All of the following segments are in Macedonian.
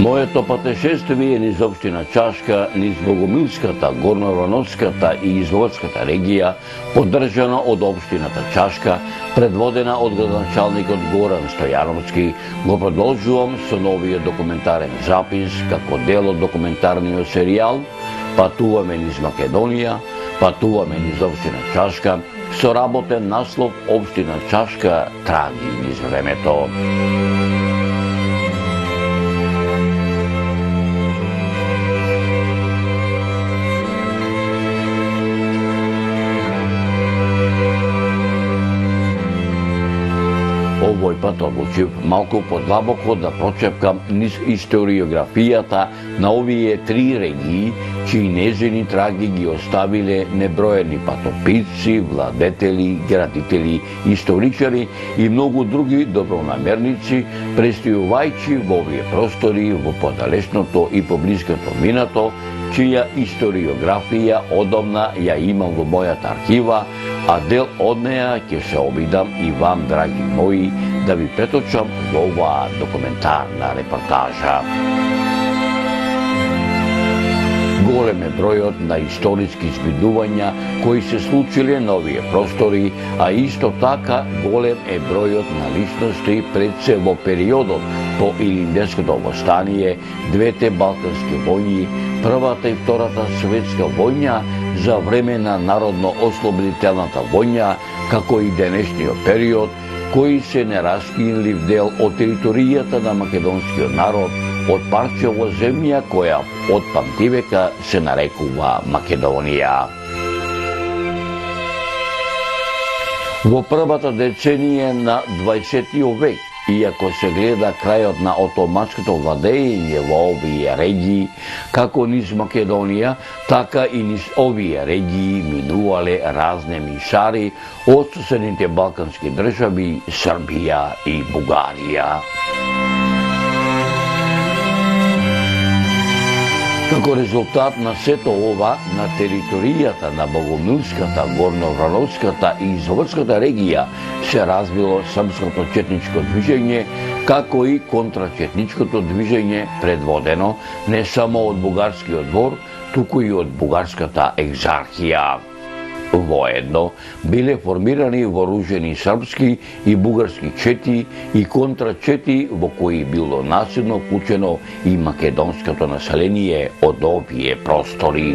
Моето пътешествие низ општина Чашка, низ Богомилската, Горноровановската и Изловецката регија, поддржана од општината Чашка, предводена од градоначалникот Горан Стојановски, го продолжувам со новиот документарен запис како дел од документарниот серијал Патуваме низ Македонија, патуваме низ општина Чашка, со работен наслов Општина Чашка траги низ времето. Овој пат одлучив малку подлабоко да прочепкам низ историографијата на овие три регии, чии незини траги ги оставиле неброени патописци, владетели, градители, историчари и многу други добронамерници, престојувајќи во овие простори во подалечното и поблиското минато, чија историографија одамна ја имам во мојата архива, а дел од неја ќе се обидам и вам, драги мои, да ви преточам во оваа документарна репортажа. Голем е бројот на историски збидувања кои се случиле на овие простори, а исто така голем е бројот на личности пред се во периодот по Илинденското востание, двете балкански војни, Првата и Втората светска војна, за време на Народно-ослободителната војна, како и денешниот период, кои се нераскинлив дел од територијата на македонскиот народ, од парчево земја која од памтивека се нарекува Македонија. Во првата деценија на 20 век, иако се гледа крајот на отоманското владење во овие регии, како низ Македонија, така и низ овие регии минувале разне мишари од соседните балкански држави Србија и Бугарија. Како резултат на сето ова, на територијата на Богомилската, Горноровановската и Изловецката регија се развило српското четничко движење, како и контрачетничкото движење, предводено не само од бугарскиот двор, туку и од бугарската екзархија. Воедно биле формирани вооружени српски и бугарски чети и контрачети во кои било насилно вклучено и македонското население од овие простори.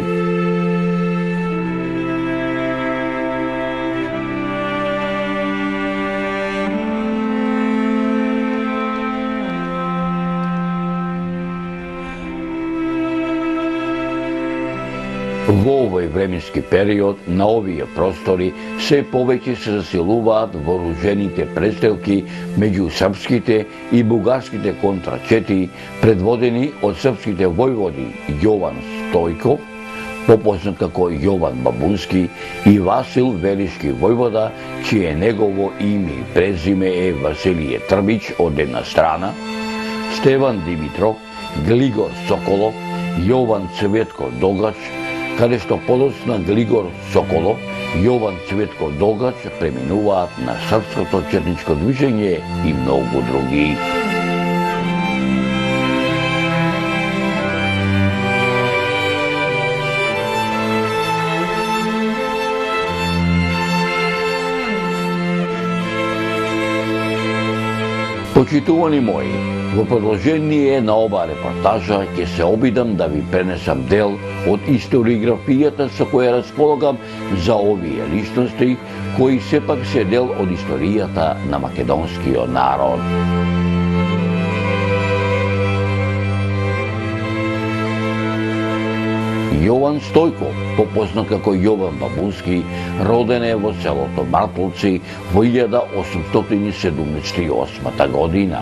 Во овој временски период на овие простори се повеќе се засилуваат вооружените престрелки меѓу српските и бугарските контрачети, предводени од српските војводи Јован Стојков, попознат како Јован Бабунски, и Васил Велишки војвода, чие негово име и презиме е Василije Трбич од една страна, Стеван Димитров, Глигор Соколов, Јован Цветков Долгач, каде што подоцна Глигор Соколов, Јован Цветков Долгач преминуваат на српското четничко движење и многу други. Почитувани мои, во продолжение на оваа репортажа ќе се обидам да ви пренесам дел од историографијата со која располагам за овие личности, кои сепак се дел од историјата на македонскиот народ. Јован Стојков, попознат како Јован Бабунски, роден е во селото Мартулци во 1878 година.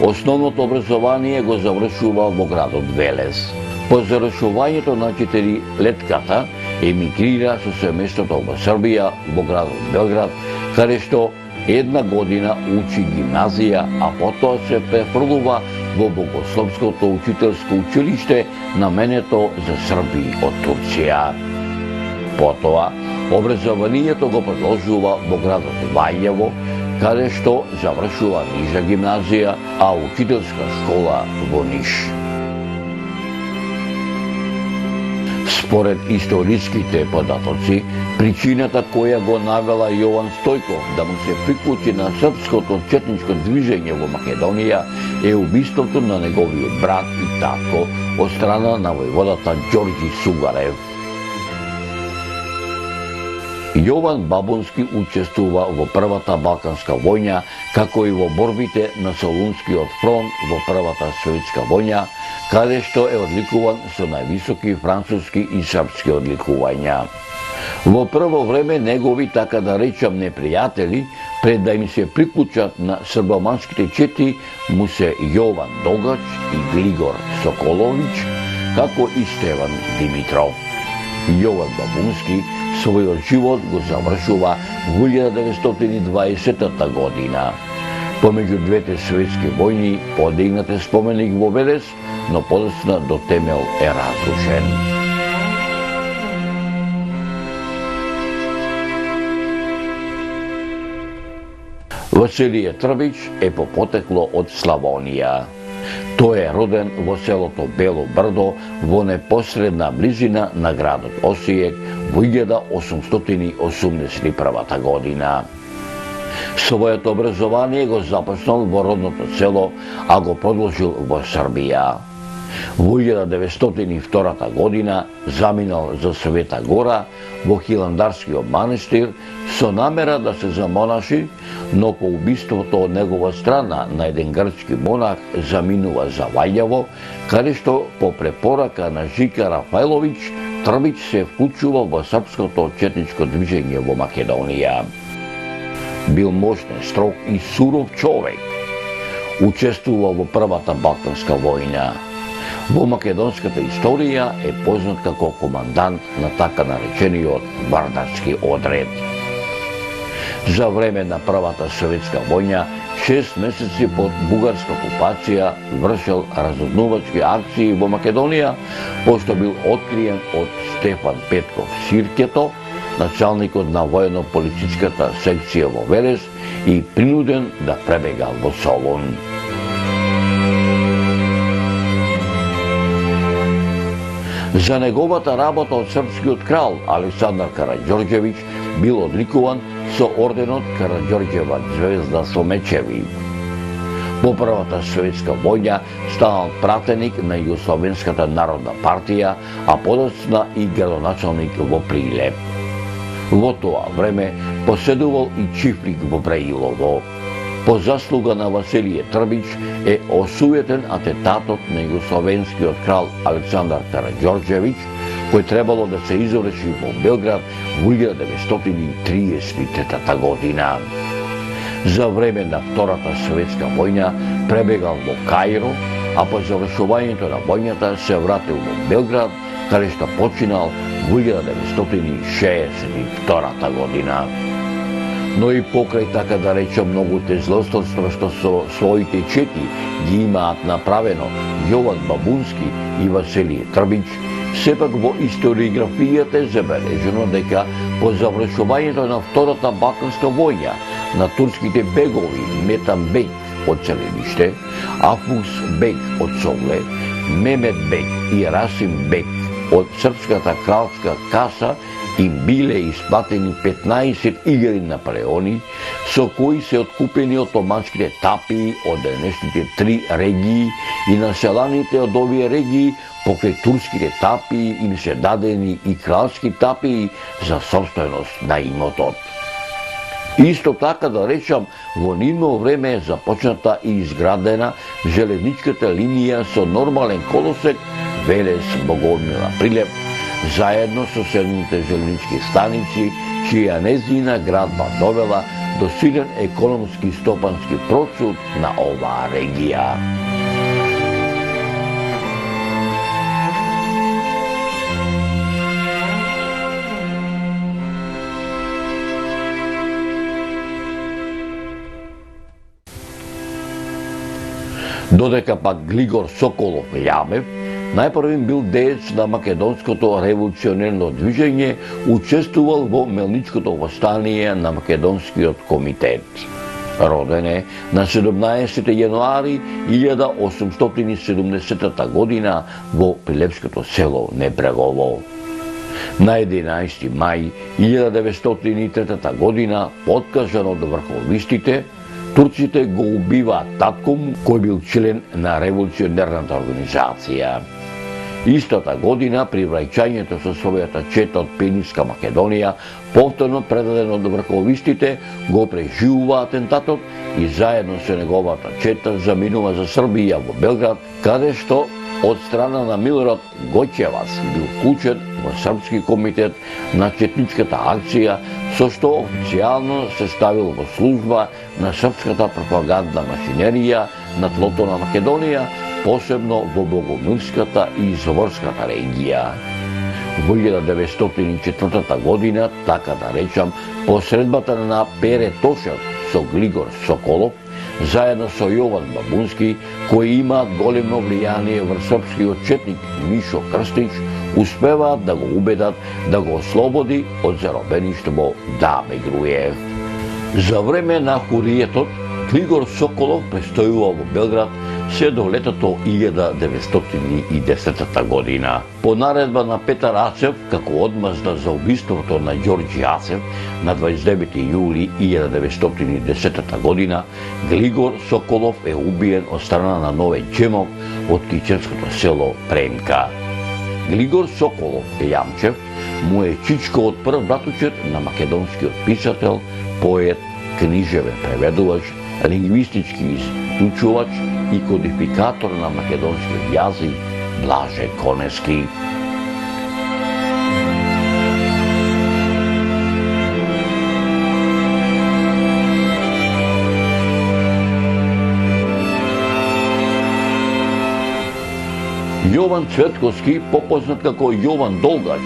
Основното образование го завршува во градот Велес. По завршувањето на 4-летката емигрира со семејството во Србија во градот Белград, каде што една година учи гимназија, а потоа се префрлува во Богословското учителско училиште наменето за Срби од Турција. Потоа, образованието го продолжува во градот Вајево, каде што завршува нижа гимназија, а учителска школа во Ниш. Според историските податоци, причината која го навела Јован Стојков да му се приклучи на српското четничко движење во Македонија е убиството на неговиот брат и татко од страна на војводата Ѓорѓи Сугарев. Јован Бабунски учествува во Првата Балканска војна, како и во борбите на Солунскиот фронт во Првата светска војна, каде што е одликуван со највисоки француски и српски одликувања. Во прво време негови, така да речам, непријатели, пред да им се приклучат на србоманските чети, му се Јован Догач и Глигор Соколович, како и Стеван Димитров. Јован Бабунски својот живот го завршува во 1920 година. Помеѓу двете светски војни подигнат е споменик во Велес, но подоцна до темел е разрушен. Василije Трбич е по потекло од Славонија. Тој е роден во селото Бело Брдо во непосредна близина на градот Осијек во 1881 година. Своето образование го започнал во родното село, а го продолжил во Србија. Во 1902 година заминал за Света Гора во Хиландарскиот манастир со намера да се замонаши, но по убиството од негова страна на еден грчки монах заминува за Ваљево, каде што по препорака на Жика Рафајлович Трбич се вклучува во српското четничко движење во Македонија. Бил мощен, строг и суров човек. Учествува во Првата Балканска војна. Во македонската историја е познат како командант на така наречениот Вардарски одред. За време на Првата светска војна, 6 месеци под бугарска окупација вршел разузнавачки акции во Македонија, пошто бил откриен од Стефан Петков Сиркето, началникот на воено-полициската секција во Велес, и принуден да пребега во Солун. За неговата работа од српскиот крал Александар Караѓорđević бил одликуван со орденот Караѓорđeva звезда со мечеви. Во Првата светска војна станал пратеник на Југословенската народна партија, а подоцна и градоначалник во Прилеп. Во тоа време поседувал и чифлик во Браилово. По заслуга на Василije Трбич е осуетен атентатот на југословенскиот крал Александар Караѓорđević, кој требало да се изврши во Белград во 1933 година. За време на Втората светска војна пребегал во Каиро, а по завршувањето на војната се вратил во Белград, каде што починал во 1962 година. Но и покрај, така да речем, многуте злосторства што со своите чети ги имаат направено Јован Бабунски и Василije Трбич, сепак во историографијата е забележено дека по завршувањето на Втората Балканска војна на турските бегови Метан Бек од Целиниште, Афус Бек од Согле, Мемет Бек и Расим Бек од српската кралска каса им биле исплатени 15.000 наполеони, со кои се откупени отоманските тапии од денешните 3 регии и населаните од овие регии покрај турските тапии им се дадени и кралски тапии за собственост на имотот. Исто така да речам, во нивно време е започната и изградена железничката линија со нормален колосек Велес-Богомила Прилеп, заедно со седмите железнички станици, чија незнина градба довела до силен економски и стопански процут на оваа регија. Додека пак Глигор Соколов Лјамев, најпрвин бил деец на македонското револуционерно движење, учествувал во Мелничкото востание на Македонскиот комитет. Роден е на 17 јануари 1870 година во прилепското село Небрегово. На 11. мај 1903 година, подкажан од врховистите, турците го убиваат татко му, кој бил член на револуционерната организација. Истата година, при враќањето со својата чета од Пенинска Македонија, повторно предаден од врховистите, го преживува атентатот и заедно со неговата чета заминува за Србија во Белград, каде што од страна на Милорад Гоќевац бил вклучен во Српски комитет на четничката акција, со што официјално се ставил во служба на српската пропагандна машинерија на тлото на Македонија, посебно во Богомилската и Изворската регија. Во 1904 година, така да речам, по средбата на Пере Тошев со Глигор Соколов, заедно со Јован Бабунски, кои имаат големо влијание врз српскиот четник Мишо Крстич, успеваат да го убедат да го ослободи од заробеништво да мигруе. За време на хуриетот, Глигор Соколов престојува во Белград се до летото 1910 година. По наредба на Петар Ацев, како одмазда за убиството на Ѓорѓи Ацев на 29. јули 1910 година, Глигор Соколов е убиен од страна на Нове Џемов од киченското село Премка. Глигор Соколов Јамчев му е чичко од прв братучет на македонскиот писател, поет, книжевен преведувач, лингвистички изучувач и кодификатор на македонскиот јазик Блаже Конески. Јован Цветковски, попознат како Јован Долгач,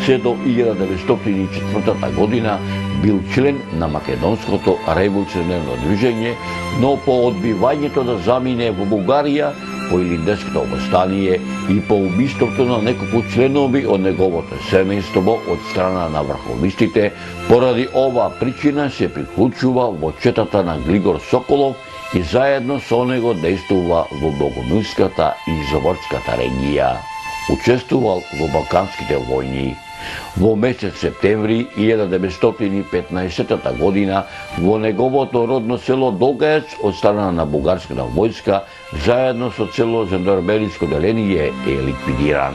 се до 1904 година бил член на македонското револуционерно движење, но по одбивањето да замине во Бугарија, по Илинденското восстание и по убиството на неколку членови од неговото семејство од страна на врховистите, поради оваа причина се приклучува во четата на Глигор Соколов и заедно со него действува во Богомилската и Изворската регија. Учествувал во Балканските војни. Во месец септември 1915 година во неговото родно село Долгаец од страна на бугарската војска заедно со цело жандармериско деление е ликвидиран.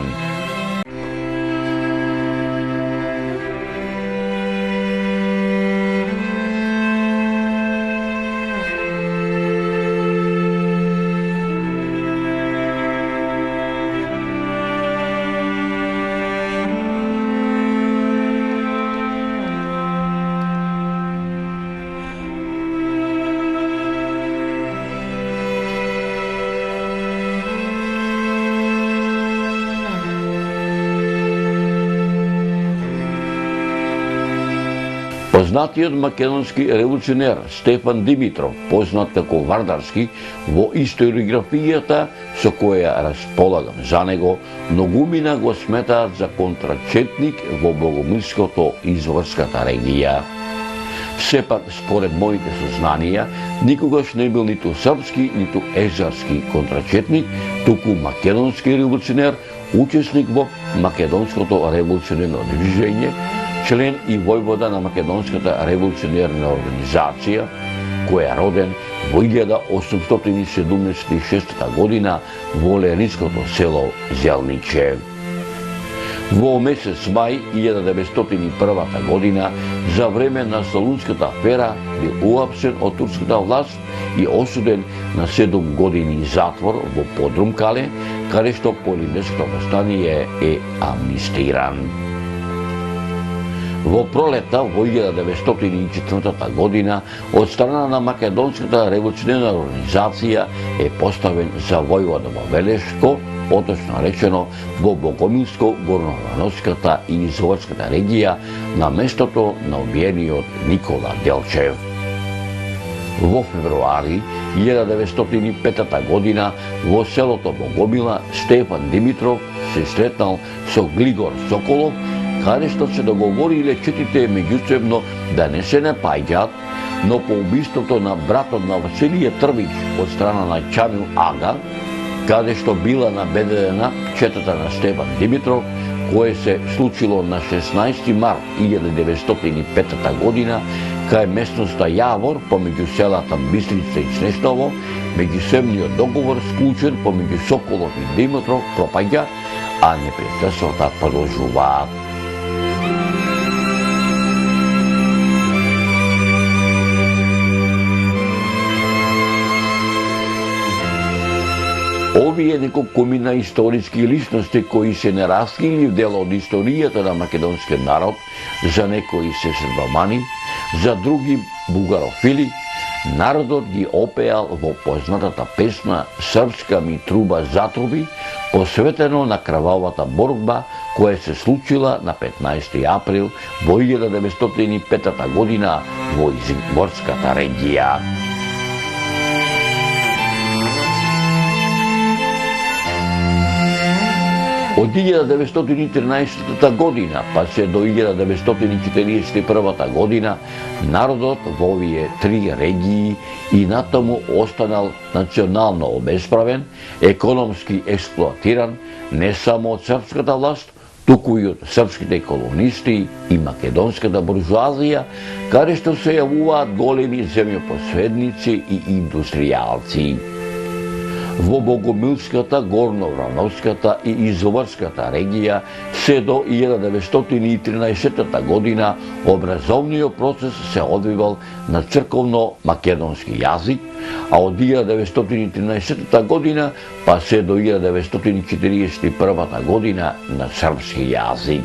Познатиот македонски револуционер Стефан Димитров, познат како Вардарски, во историографијата со која располагам за него, многумина го сметаат за контрачетник во Богомилското и Изворската регија. Сепак, според моите сознанија, никогаш не бил ниту српски, ниту езерски контрачетник, туку македонски револуционер, учесник во македонското револуционерно движење, член и војвода на македонската револуционерна организација, кој е роден во 1876 година во Ленинското село Зелниче. Во месец мај 1901 година, за време на Солунската афера, бил уапсен од турската власт и осуден на 7 години затвор во Подрумкале, каде што по Илинденското восстание е амнистиран. Во пролета во 1904 година од страна на македонската револуционерна организација е поставен за војвода во Велешко, поточно речено во Богомилско, Горновановската и Изворската регија, на местото на убиениот Никола Делчев. Во февруари 1905 година во селото Богомила Стефан Димитров се сретнал со Глигор Соколов, каде што се договориле четите меѓусебно да не се напаѓаат, но по убиството на братот на Василије Трвич од страна на Чамил Ага, каде што била набедена четата на Стефан Димитров, кое се случило на 16 март 1905 година кај местноста Јавор помеѓу селата Бистрица и Снешново. Меѓусебниот договор склучен помеѓу Соколов и Димитров пропаѓа, а непријателствата продолжуваат. Овие неколку мина историски личности кои се нераскрили дел од историјата на македонскиот народ, за некои се србомани, за други бугарофили, народот ги опеал во познатата песна Српска ми труба затруби, посветено на крвавата борба која се случила на 15 април во 1905 година во Изигорската регија. Од 1913 година па се до 1941 година народот во овие три регии и натаму останал национално обесправен, економски експлоатиран не само од српската власт, туку и од српските колонисти и македонската буржуазија, каде што се јавуваат големи земјопосредници и индустријалци. Во Богомилската, Горно-Врановската и Изоврската регија се до 1913 година образовниот процес се одвивал на црковно-македонски јазик, а од 1913 година па се до 1941 година на српски јазик.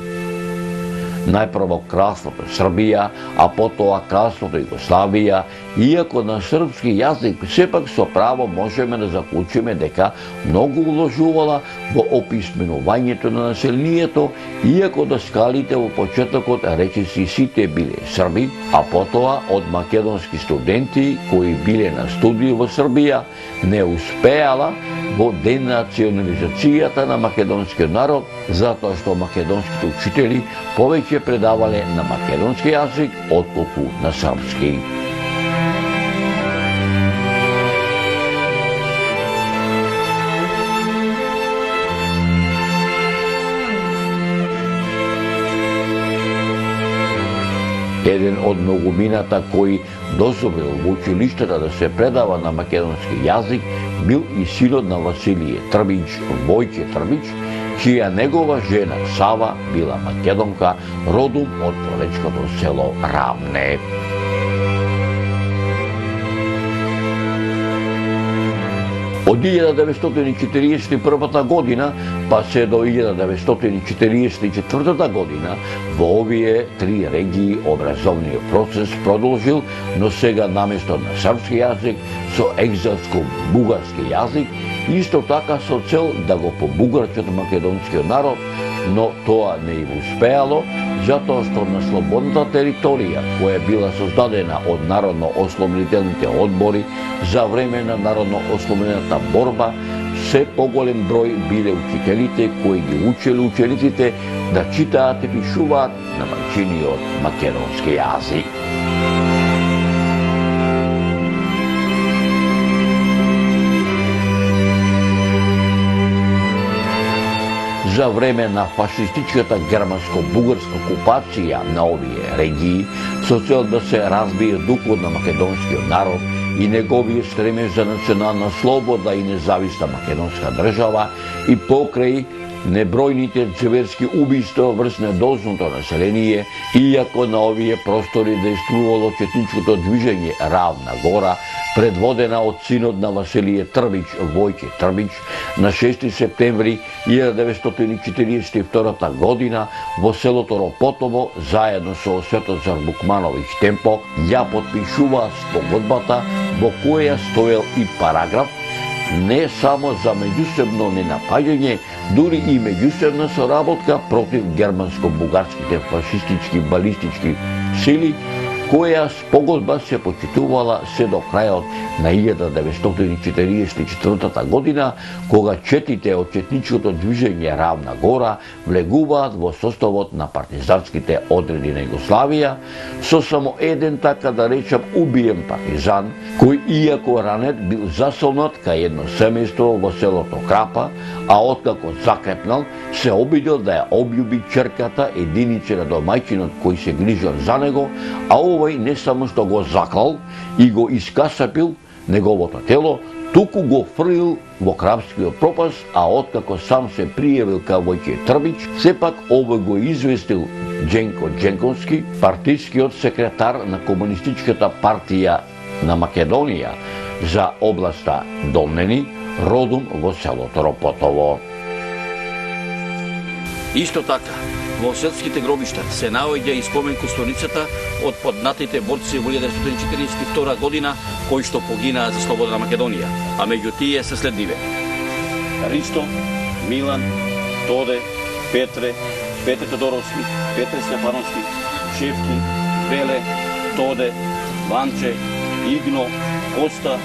Најпрво кралството Србија, а потоа кралството Југославија, иако на српски јазик сепак со право можеме да заклучиме дека многу уложувала во описменувањето на населението, иако даскалите во почетокот речиси сите биле срби, а потоа од македонски студенти кои биле на студии во Србија не успеала во денационализацијата на македонскиот народ, затоа што македонските учители повеќе предавале на македонски јазик отколку на српски. Еден од многумината кои дозволил во училиштата да се предава на македонски јазик бил и синот на Василије Трбич, Војче Трбич, чија негова жена Сава била македонка, родом од поречкото село Равне. Од 1941 година па се до 1944 година во овие три регии образовниот процес продолжил, но сега наместо на српски јазик со екзотско-бугарски јазик, исто така со цел да го побугарчат македонскиот народ, но тоа не им успеало, затоа што на слободната територија, која била создадена од народно-ослободителните одбори за време на народно-ослободената борба, се поголем број биле учителите кои ги учеле учениците да читаат и пишуваат на мајчиниот македонски јазик. За време на фашистичката германско-бугарска окупација на овие регии, со цел да се разбие духот на македонскиот народ и неговиот стремеж за национална слобода и независна македонска држава, и покрај небројните зверски убиства врз недолжното население, иако на овие простори действувало четничкото движење Равна гора, предводена од синот на Василије Трбич, Војче Трбич, на 6 септември 1942 година во селото Ропотово, заедно со Светозар Букмановиќ Темпо, ја подпишуваа спогодбата во која стоел и параграф не само за меѓусебно ненапаѓање, дури и меѓусебна соработка против германско-бугарските фашистички балистички сили, која спогодба се почитувала се до крајот на 1944 година, кога четите од четничкото движење Равна Гора влегуваат во составот на партизанските одреди на Југославија, со само еден, така да речам, убиен партизан, кој иако ранет бил засолнат кај едно семејство во селото Крапа, а откако закрепнал, се обидел да ја обљуби ќерката единица на домајчинот кој се грижел за него, а овој не само што го заклал и го искасапил неговото тело, туку го фрлил во Крапскиот пропаст, а откако сам се пријавил ка Војче Трбич, сепак овој го известил Џенко Џенковски, партискиот секретар на Комунистичката партија на Македонија, за областа Долнени, родом во селото Ропотово. Исто така, во селските гробишта се наоѓа и спомен костурницата од поднатите борци во 1942 година кои што погинаа за слобода на Македонија, а меѓу тие се следниве: Ристо, Милан, Тоде, Петре Тодоровски, Петре Стефановски, Шефки, Веле, Тоде, Ванче, Игно, Коста,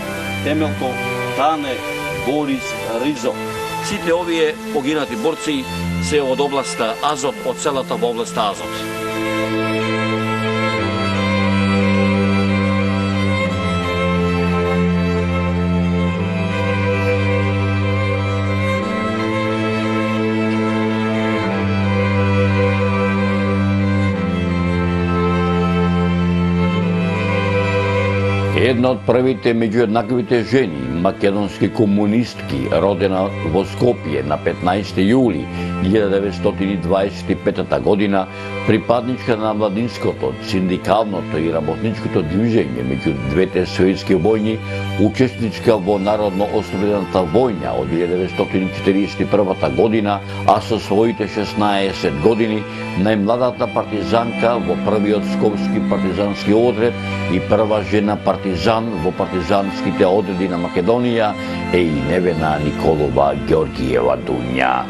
Темелко, Тане, Борис, Ризо. Сите овие погинати борци се од областа Азот, од селата во областа Азот. Една од првите меѓу еднаквите жени, македонски комунистки, родена во Скопје на 15 јули 1925 година, припадничка на младинското, синдикалното и работничкото движење меѓу двете светски војни, учесничка во Народно-ослободената војна од 1941 година, а со своите 16 години најмладата партизанка во првиот скопски партизански одред и прва жена партизан во партизанските одреди на Македонија е и Невена Николова Георгиева Дуња.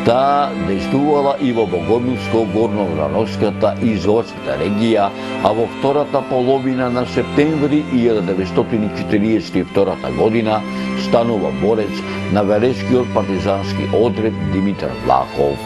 Таа действувала и во Богомилско, Горно-Врановската и Изворската регија, а во втората половина на септември 1942 година станува борец на Велешкиот партизански одред Димитар Влахов.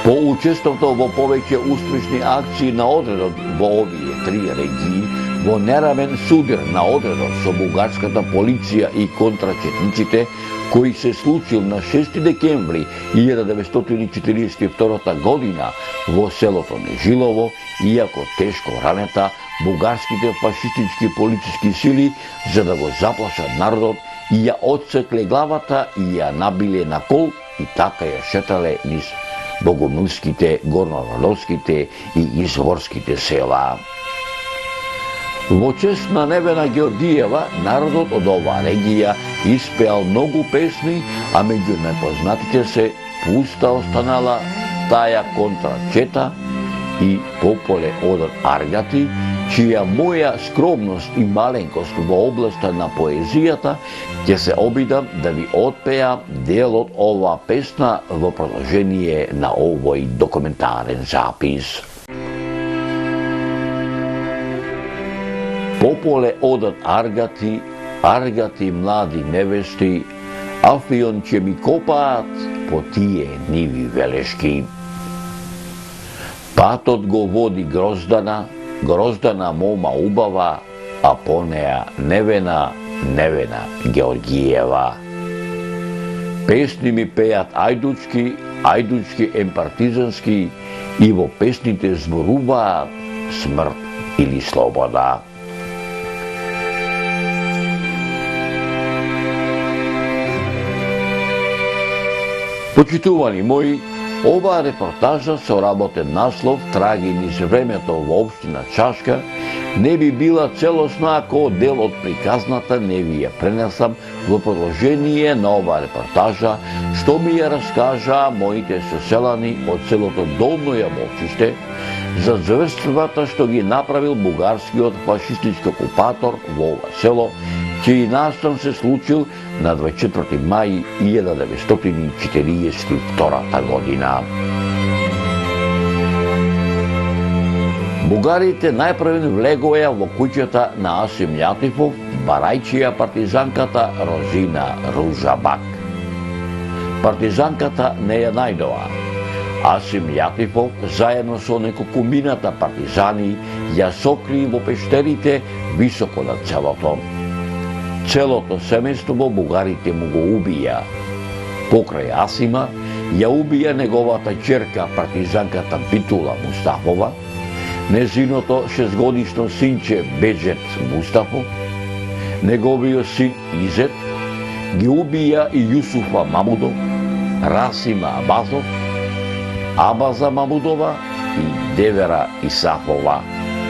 По учеството во повеќе успешни акции на одредот во овие три регии, во неравен судир на одредот со бугарската полиција и контрачетниците, кој се случил на 6 декември 1942 година во селото Нежилово, иако тешко ранета, бугарските фашистички полициски сили, за да го заплашат народот, ја отсекле главата и ја набиле на кол и така ја шетале низ богомилските, горноврановските и изворските села. Во чест на Невена Георгиева, народот од оваа регија испеал многу песни, а меѓу најпознатите се "Пуста останала таја контрачета" и "Пополе одат аргати", чија моја скромност и маленкост во областа на поезијата ќе се обидам да ви отпеа дел од оваа песна во продолжение на овој документарен запис. Пополе одат аргати, аргати млади невести, афион ќе ми копаат по тие ниви велешки. Патот го води Гроздана, Гроздана мома убава, а по неа Невена Георгиева. Песни ми пеат ајдучки, ајдучки емпартизански, и во песните зборуваат смрт или слобода. Почитувани мои, оваа репортажа со работен наслов "Траги низ времето во општина Чашка" не би била целосна ако дел од приказната не ви ја пренесам во продолжение на оваа репортажа, што ми ја раскажаа моите соселани од селото Долно Јаболчиште за зверствата што ги направил бугарскиот фашистички окупатор во ова село, чиј настан се случил на 24 мај 1942 година. Бугарите најпрвен влегоја во куќата на Асим Љатифов, барајчија партизанката Розина Ружабак. Партизанката не ја најдоа. Асим Љатифов, заедно со неколкумината партизани, ја сокри во пештерите високо над селото. Целото семејство бугарите му го убија. Покрај Асима, ја убија неговата ќерка, партизанката Битула Мустафова, незиното 6-годишно синче Беџет Мустафов, неговиот син Изет, ги убија и Јусуфа Мамудов, Расима Абазов, Абаза Мамудова и Девера Исафова,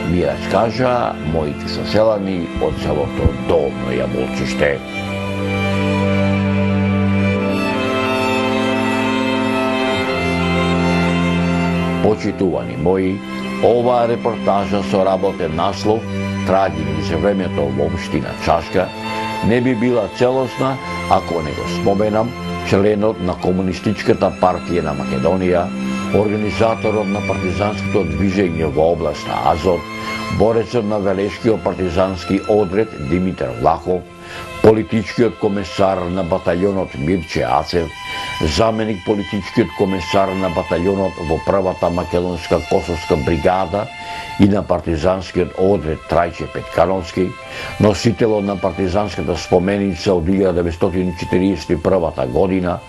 ми раскажа моите соселани од селото Долно Јаболчиште. Почитувани мои, оваа репортажа со работен наслов "Трагини за времето во општина Чашка" не би била целосна ако не го споменам членот на Комунистичката партија на Македонија, организаторот на партизанското движење во област на Азот, борецот на Велешкиот партизански одред Димитар Влахов, политичкиот комесар на баталјонот Мирче Ацев, заменик политичкиот комесар на баталјонот во првата македонска косовска бригада и на партизанскиот одред Трајче Петкановски, носителот на партизанската споменица од 1941 година,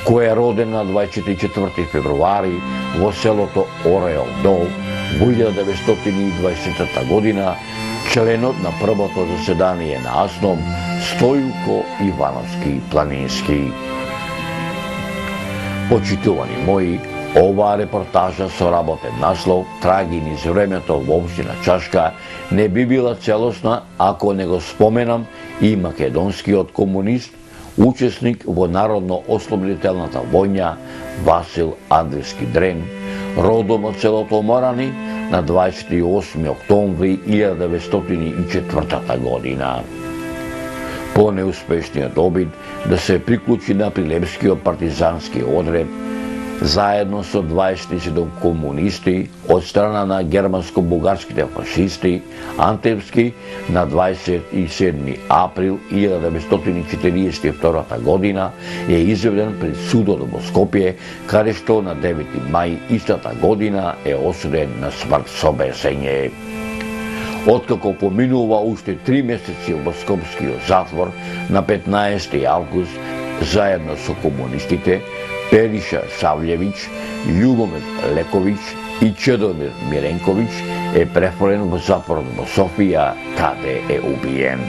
кој е роден на 24 февруари во селото Ореол Дол во 1920 година, членот на првото заседание на АСНОМ Стојко Ивановски Планински. Почитувани мои, оваа репортажа со работен наслов "Трагини за времето во општина Чашка" не би била целосна ако не го споменам и македонскиот комунист, учесник во Народно-ослободителната војна Васил Андревски Дрен, родом од селото Морани на 28 октомври 1904 година. По неуспешниот обид да се приклучи на Прилепскиот партизански одред, заедно со 27 комунисти од страна на германско-бугарските фашисти, Антевски на 27 април 1942 година е изведен пред судот во Скопје, каде што на 9 мај истата година е осуден на смрт со бесење. Откако поминува уште 3 месеци во скопскиот затвор, на 15 август, заедно со комунистите, Периша Сављевиќ, Љубомир Лековиќ и Чедомир Миренковиќ е префрлен во затворот во Софија, каде е убиен.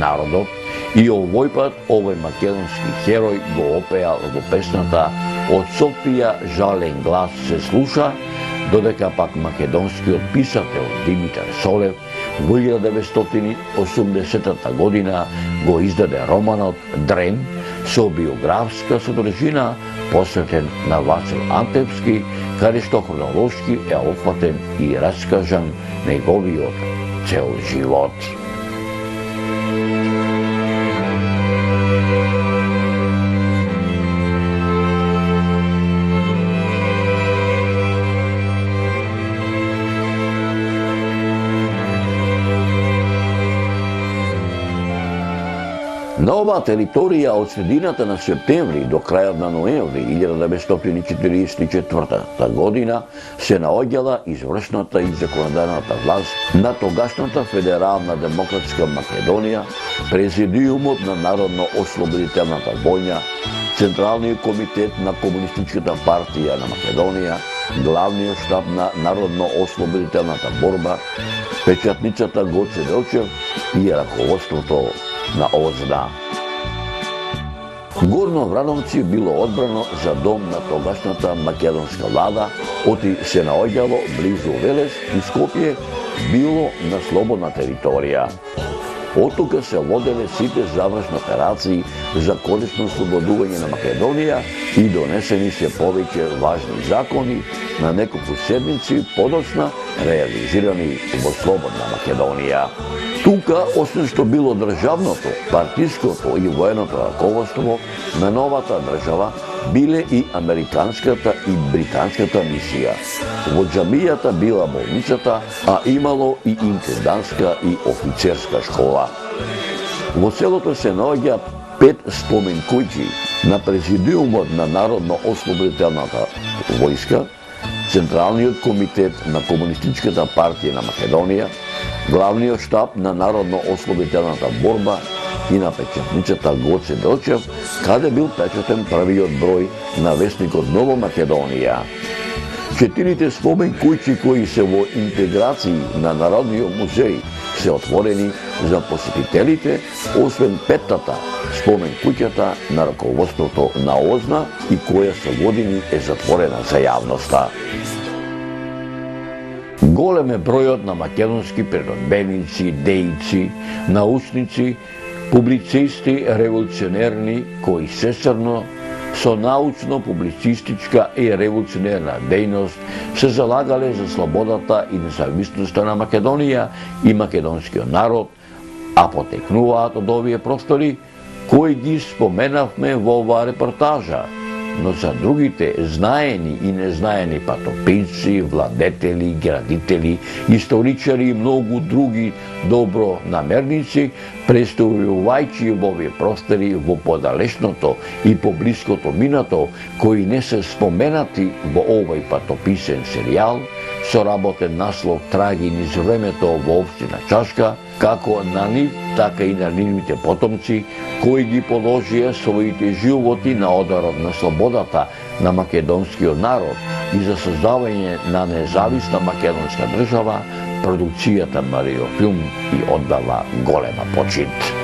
Народот и овој пат овој македонски херој го опеал во песната "Од Софија жален глас се слуша", додека пак македонскиот писател Димитар Солев во 1980 година го издаде романот "Дрен" со биографска содржина посветен на Васил Антевски, каде што хронолошки е опфатен и раскажан неговиот цел живот. На оваа територија од средината на септември до крајот на ноември 1944 година се наоѓала извршната и законодавната власт на тогашната Федерална демократска Македонија, Президиумот на Народно-ослободителната војна, Централниот комитет на Комунистичката партија на Македонија, Главниот штаб на Народно-ослободителната борба, печатницата Гоце Делчев и раководството на ОЗНА. Горно Врановци било одбрано за дом на тогашната македонска влада, оти се наоѓало близу Велес и Скопје било на слободна територија. Од тука се воделе сите завршни операции за корисно ослободување на Македонија и донесени се повеќе важни закони на неколку седмици подоцна реализирани во слободна Македонија. Тука, освен што било државното, партиското и военото раководство на новата држава, биле и американската и британската мисија. Во џамијата била болницата, а имало и интендантска и офицерска школа. Во селото се наоѓа 5 спомен куќи на Президиумот на Народно-ослободителната војска, Централниот комитет на Комунистичката партија на Македонија, Главниот штаб на Народно-ослободителната борба и на печатницата Гоце Делчев, каде бил печатен првиот број на весникот Нова Македонија. 4 спомен куќи кои се во интеграции на Народниот музеј се отворени за посетителите, освен 5-та спомен куќата на раководството на ОЗНА и која со години е затворена за јавноста. Голем е бројот на македонски природбеници, дејци, научници, публицисти, револуционерни кои сесрно со научно-публицистичка и револуционерна дејност се залагале за слободата и независноста на Македонија и македонскиот народ, а потекнуваат од овие простори кои ги споменавме во оваа репортажа, но за другите знаени и незнаени патописци, владетели, градители, историчари и многу други добронамерници, представувајќи во овие простори во подалечното и поблиското минато, кои не се споменати во овој патописен серијал, со работен наслов Траги низ времето во општина Чашка, како на нив, така и на нивните потомци, кои ги положија своите животи на ударот на слободата на македонскиот народ и за создавање на независна македонска држава, продукцијата Мариофилм и оддава голема почит.